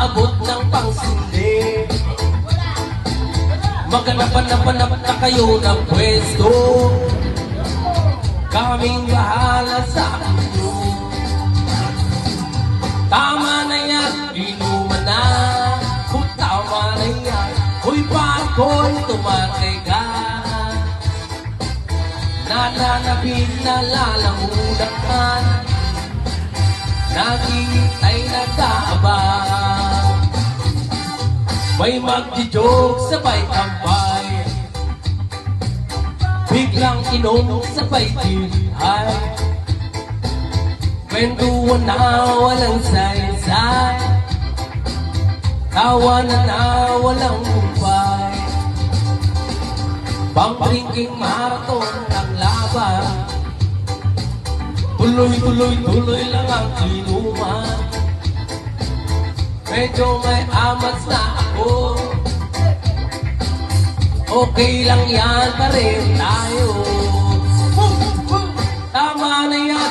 aabot ng pangsindi. Maghanap-hanap na kayo ng pwesto, kaming bahala sa inyo. Tama na yan, inuman na. Kung tama na yan, huy pakoy, tumatay ka. Nananabing nalalamunan, naghihintay nag-aabang. May magdi-joke sabay kampay, biglang inom sabay tilihay. Kwentuhan na walang saysay, tawanan na walang humpay. Pang-drinking marathon ng laban, tuloy lang ang inuman. Medyo may amats na ako, okay lang yan, pareho tayo.